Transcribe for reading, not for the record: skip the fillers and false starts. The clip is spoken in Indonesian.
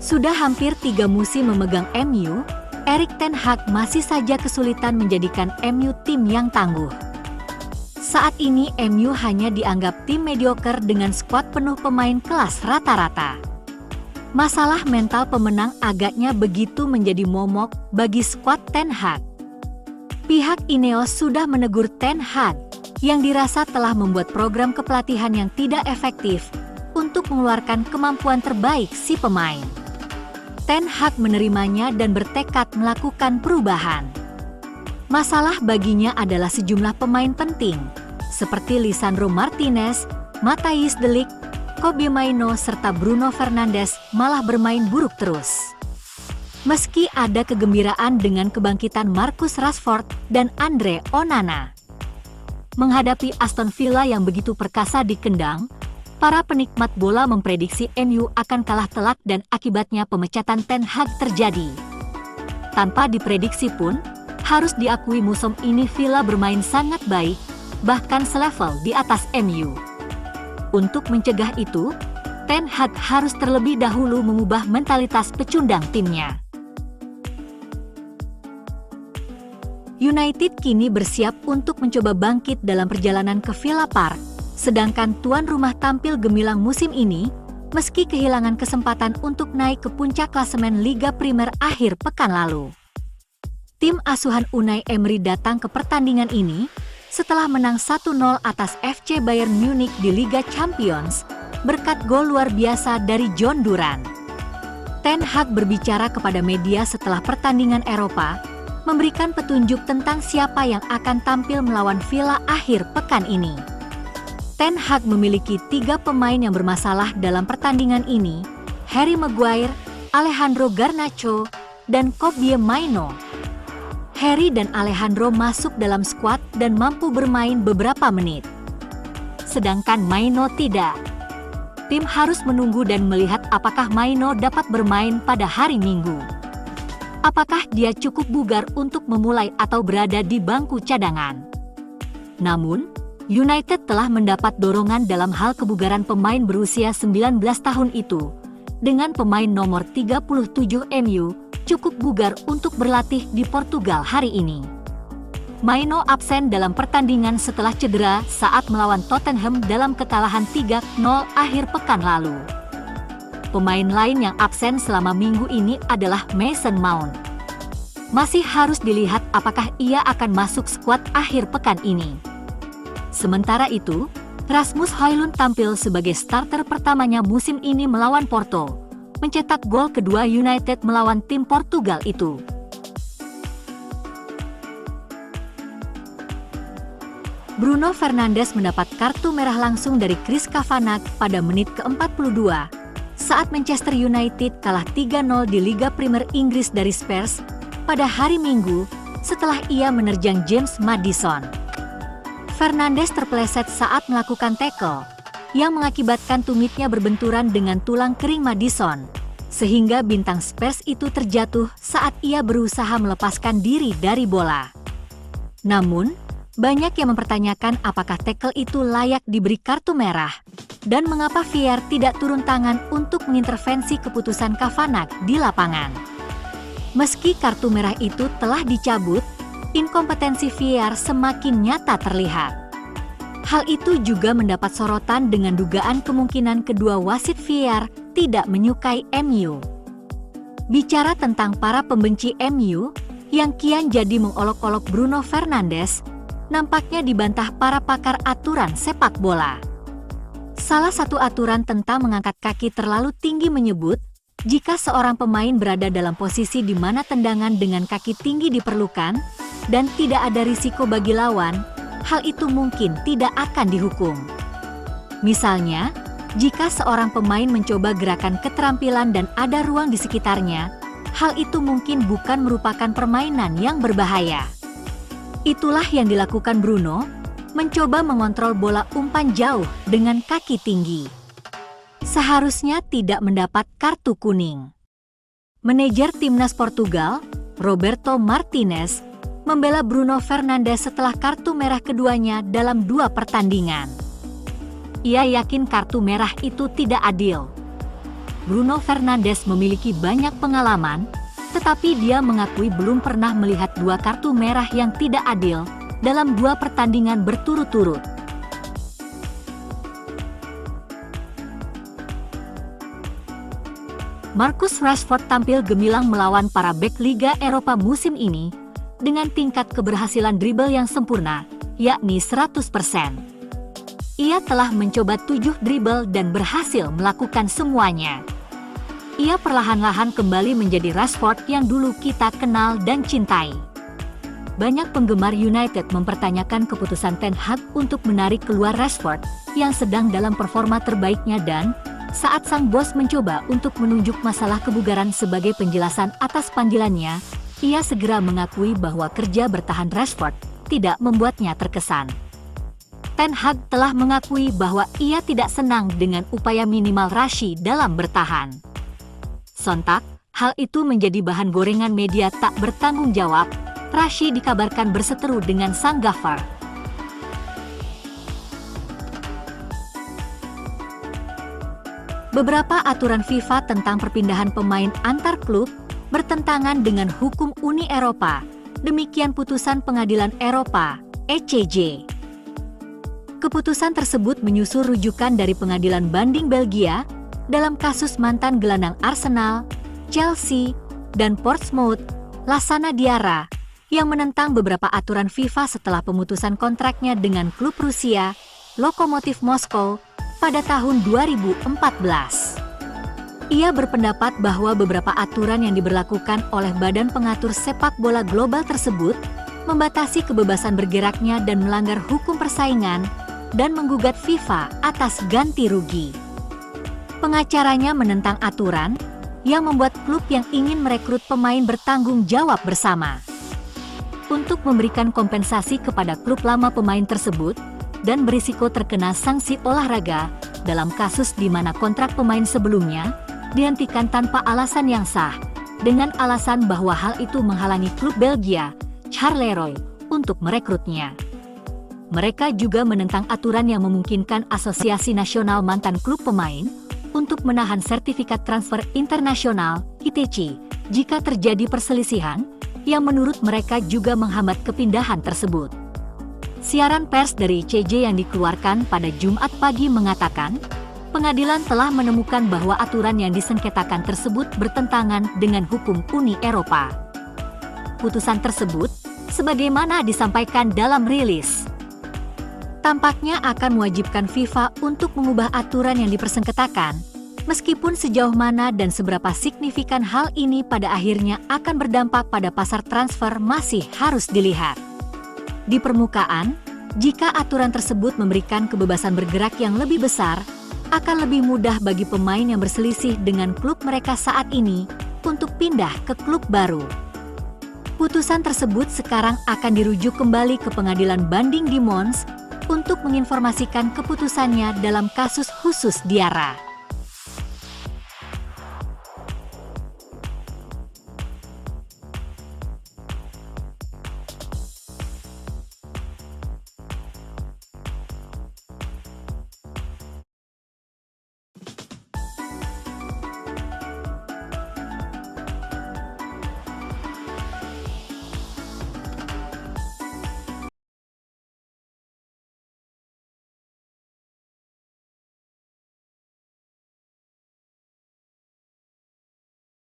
Sudah hampir 3 musim memegang MU, Erik ten Hag masih saja kesulitan menjadikan MU tim yang tangguh. Saat ini MU hanya dianggap tim mediocre dengan skuad penuh pemain kelas rata-rata. Masalah mental pemenang agaknya begitu menjadi momok bagi skuad Ten Hag. Pihak Ineos sudah menegur Ten Hag yang dirasa telah membuat program kepelatihan yang tidak efektif untuk mengeluarkan kemampuan terbaik si pemain. Ten Hag menerimanya dan bertekad melakukan perubahan. Masalah baginya adalah sejumlah pemain penting, seperti Lisandro Martinez, Matthijs de Ligt, Kobbie Mainoo serta Bruno Fernandes malah bermain buruk terus. Meski ada kegembiraan dengan kebangkitan Marcus Rashford dan Andre Onana. Menghadapi Aston Villa yang begitu perkasa di kandang, para penikmat bola memprediksi MU akan kalah telak dan akibatnya pemecatan Ten Hag terjadi. Tanpa diprediksi pun, harus diakui musim ini Villa bermain sangat baik, bahkan selevel di atas MU. Untuk mencegah itu, Ten Hag harus terlebih dahulu mengubah mentalitas pecundang timnya. United kini bersiap untuk mencoba bangkit dalam perjalanan ke Villa Park. Sedangkan tuan rumah tampil gemilang musim ini, meski kehilangan kesempatan untuk naik ke puncak klasemen Liga Primer akhir pekan lalu. Tim asuhan Unai Emery datang ke pertandingan ini setelah menang 1-0 atas FC Bayern Munich di Liga Champions berkat gol luar biasa dari John Duran. Ten Hag berbicara kepada media setelah pertandingan Eropa, memberikan petunjuk tentang siapa yang akan tampil melawan Villa akhir pekan ini. Ten Hag memiliki 3 pemain yang bermasalah dalam pertandingan ini, Harry Maguire, Alejandro Garnacho, dan Kobbie Mainoo. Harry dan Alejandro masuk dalam skuad dan mampu bermain beberapa menit. Sedangkan Mainoo tidak. Tim harus menunggu dan melihat apakah Mainoo dapat bermain pada hari Minggu. Apakah dia cukup bugar untuk memulai atau berada di bangku cadangan? Namun, United telah mendapat dorongan dalam hal kebugaran pemain berusia 19 tahun itu, dengan pemain nomor 37 MU cukup bugar untuk berlatih di Portugal hari ini. Mainoo absen dalam pertandingan setelah cedera saat melawan Tottenham dalam kekalahan 3-0 akhir pekan lalu. Pemain lain yang absen selama minggu ini adalah Mason Mount. Masih harus dilihat apakah ia akan masuk skuad akhir pekan ini. Sementara itu, Rasmus Højlund tampil sebagai starter pertamanya musim ini melawan Porto, mencetak gol kedua United melawan tim Portugal itu. Bruno Fernandes mendapat kartu merah langsung dari Chris Kavanagh pada menit ke-42, saat Manchester United kalah 3-0 di Liga Premier Inggris dari Spurs pada hari Minggu setelah ia menerjang James Maddison. Fernandes terpeleset saat melakukan tackle, yang mengakibatkan tumitnya berbenturan dengan tulang kering Maddison, sehingga bintang Spurs itu terjatuh saat ia berusaha melepaskan diri dari bola. Namun, banyak yang mempertanyakan apakah tackle itu layak diberi kartu merah, dan mengapa VAR tidak turun tangan untuk mengintervensi keputusan Kavanagh di lapangan. Meski kartu merah itu telah dicabut, inkompetensi VAR semakin nyata terlihat. Hal itu juga mendapat sorotan dengan dugaan kemungkinan kedua wasit VAR tidak menyukai MU. Bicara tentang para pembenci MU, yang kian jadi mengolok-olok Bruno Fernandes, nampaknya dibantah para pakar aturan sepak bola. Salah satu aturan tentang mengangkat kaki terlalu tinggi menyebut, jika seorang pemain berada dalam posisi di mana tendangan dengan kaki tinggi diperlukan, dan tidak ada risiko bagi lawan, hal itu mungkin tidak akan dihukum. Misalnya, jika seorang pemain mencoba gerakan keterampilan dan ada ruang di sekitarnya, hal itu mungkin bukan merupakan permainan yang berbahaya. Itulah yang dilakukan Bruno, mencoba mengontrol bola umpan jauh dengan kaki tinggi. Seharusnya tidak mendapat kartu kuning. Manajer timnas Portugal, Roberto Martinez, membela Bruno Fernandes setelah kartu merah keduanya dalam 2 pertandingan. Ia yakin kartu merah itu tidak adil. Bruno Fernandes memiliki banyak pengalaman, tetapi dia mengakui belum pernah melihat 2 kartu merah yang tidak adil dalam 2 pertandingan berturut-turut. Marcus Rashford tampil gemilang melawan para bek Liga Eropa musim ini dengan tingkat keberhasilan dribble yang sempurna, yakni 100%. Ia telah mencoba 7 dribble dan berhasil melakukan semuanya. Ia perlahan-lahan kembali menjadi Rashford yang dulu kita kenal dan cintai. Banyak penggemar United mempertanyakan keputusan Ten Hag untuk menarik keluar Rashford yang sedang dalam performa terbaiknya, dan saat sang bos mencoba untuk menunjuk masalah kebugaran sebagai penjelasan atas panggilannya, ia segera mengakui bahwa kerja bertahan Rashford tidak membuatnya terkesan. Ten Hag telah mengakui bahwa ia tidak senang dengan upaya minimal Rashid dalam bertahan. Sontak, hal itu menjadi bahan gorengan media tak bertanggung jawab. Rashid dikabarkan berseteru dengan sang gaffer. Beberapa aturan FIFA tentang perpindahan pemain antar klub bertentangan dengan hukum Uni Eropa. Demikian putusan Pengadilan Eropa, ECJ. Keputusan tersebut menyusul rujukan dari Pengadilan Banding Belgia dalam kasus mantan gelandang Arsenal, Chelsea, dan Portsmouth, Lassana Diarra, yang menentang beberapa aturan FIFA setelah pemutusan kontraknya dengan klub Rusia, Lokomotiv Moskow, pada tahun 2014. Ia berpendapat bahwa beberapa aturan yang diberlakukan oleh Badan Pengatur Sepak Bola Global tersebut membatasi kebebasan bergeraknya dan melanggar hukum persaingan, dan menggugat FIFA atas ganti rugi. Pengacaranya menentang aturan yang membuat klub yang ingin merekrut pemain bertanggung jawab bersama untuk memberikan kompensasi kepada klub lama pemain tersebut dan berisiko terkena sanksi olahraga dalam kasus di mana kontrak pemain sebelumnya dihentikan tanpa alasan yang sah, dengan alasan bahwa hal itu menghalangi klub Belgia, Charleroi, untuk merekrutnya. Mereka juga menentang aturan yang memungkinkan Asosiasi Nasional Mantan Klub Pemain untuk menahan sertifikat transfer internasional, ITC, jika terjadi perselisihan, yang menurut mereka juga menghambat kepindahan tersebut. Siaran pers dari ICJ yang dikeluarkan pada Jumat pagi mengatakan, pengadilan telah menemukan bahwa aturan yang disengketakan tersebut bertentangan dengan hukum Uni Eropa. Putusan tersebut, sebagaimana disampaikan dalam rilis, tampaknya akan mewajibkan FIFA untuk mengubah aturan yang dipersengketakan, meskipun sejauh mana dan seberapa signifikan hal ini pada akhirnya akan berdampak pada pasar transfer masih harus dilihat. Di permukaan, jika aturan tersebut memberikan kebebasan bergerak yang lebih besar, akan lebih mudah bagi pemain yang berselisih dengan klub mereka saat ini untuk pindah ke klub baru. Putusan tersebut sekarang akan dirujuk kembali ke Pengadilan Banding di Mons untuk menginformasikan keputusannya dalam kasus khusus Diarra.